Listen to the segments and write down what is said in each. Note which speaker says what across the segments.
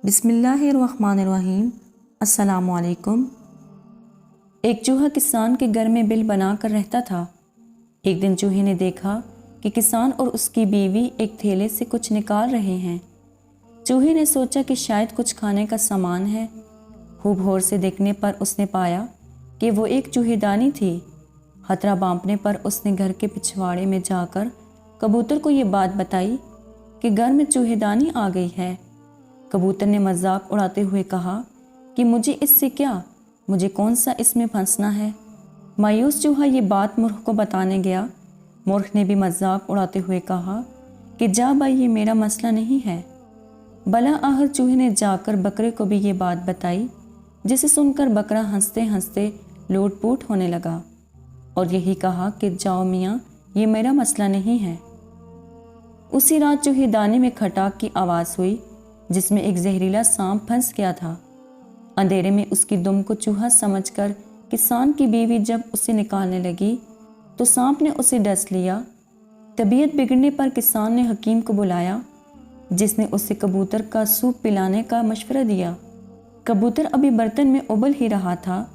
Speaker 1: بسم اللہ الرحمن الرحیم۔ السلام علیکم۔ ایک چوہا کسان کے گھر میں بل بنا کر رہتا تھا۔ ایک دن چوہے نے دیکھا کہ کسان اور اس کی بیوی ایک تھیلے سے کچھ نکال رہے ہیں۔ چوہے نے سوچا کہ شاید کچھ کھانے کا سامان ہے۔ خوب غور سے دیکھنے پر اس نے پایا کہ وہ ایک چوہے دانی تھی۔ خطرہ بانپنے پر اس نے گھر کے پچھواڑے میں جا کر کبوتر کو یہ بات بتائی کہ گھر میں چوہے دانی آ گئی ہے۔ کبوتر نے مذاق اڑاتے ہوئے کہا کہ مجھے اس سے کیا، مجھے کون سا اس میں پھنسنا ہے۔ مایوس چوہا یہ بات مرغ کو بتانے گیا۔ مرغ نے بھی مذاق اڑاتے ہوئے کہا کہ جا بھائی، یہ میرا مسئلہ نہیں ہے۔ بلا آخر چوہے نے جا کر بکرے کو بھی یہ بات بتائی، جسے سن کر بکرا ہنستے ہنستے لوٹ پوٹ ہونے لگا اور یہی کہا کہ جاؤ میاں، یہ میرا مسئلہ نہیں ہے۔ اسی رات چوہے دانے میں کھٹاک کی آواز ہوئی، جس میں ایک زہریلا سانپ پھنس گیا تھا۔ اندھیرے میں اس کی دم کو چوہا سمجھ کر کسان کی بیوی جب اسے نکالنے لگی تو سانپ نے اسے ڈس لیا۔ طبیعت بگڑنے پر کسان نے حکیم کو بلایا، جس نے اسے کبوتر کا سوپ پلانے کا مشورہ دیا۔ کبوتر ابھی برتن میں ابل ہی رہا تھا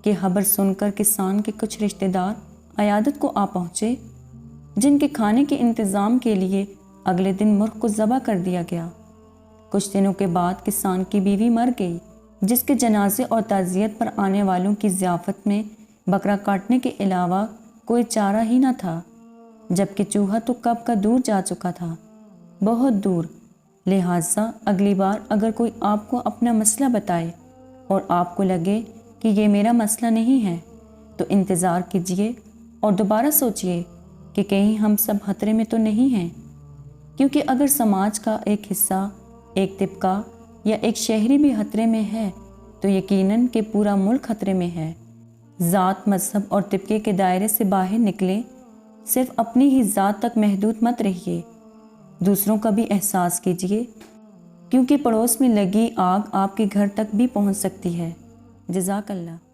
Speaker 1: کہ خبر سن کر کسان کے کچھ رشتہ دار عیادت کو آ پہنچے، جن کے کھانے کے انتظام کے لیے اگلے دن مرغ کو ذبح کر دیا گیا۔ کچھ دنوں کے بعد کسان کی بیوی مر گئی، جس کے جنازے اور تعزیت پر آنے والوں کی ضیافت میں بکرا کاٹنے کے علاوہ کوئی چارہ ہی نہ تھا، جبکہ چوہا تو کب کا دور جا چکا تھا، بہت دور۔ لہٰذا اگلی بار اگر کوئی آپ کو اپنا مسئلہ بتائے اور آپ کو لگے کہ یہ میرا مسئلہ نہیں ہے، تو انتظار کیجیے اور دوبارہ سوچئے کہ کہیں ہم سب خطرے میں تو نہیں ہیں، کیونکہ اگر سماج کا ایک حصہ، ایک طبقہ یا ایک شہری بھی خطرے میں ہے تو یقیناً کہ پورا ملک خطرے میں ہے۔ ذات، مذہب اور طبقے کے دائرے سے باہر نکلیں، صرف اپنی ہی ذات تک محدود مت رہیے، دوسروں کا بھی احساس کیجیے، کیونکہ پڑوس میں لگی آگ آپ کے گھر تک بھی پہنچ سکتی ہے۔ جزاک اللہ۔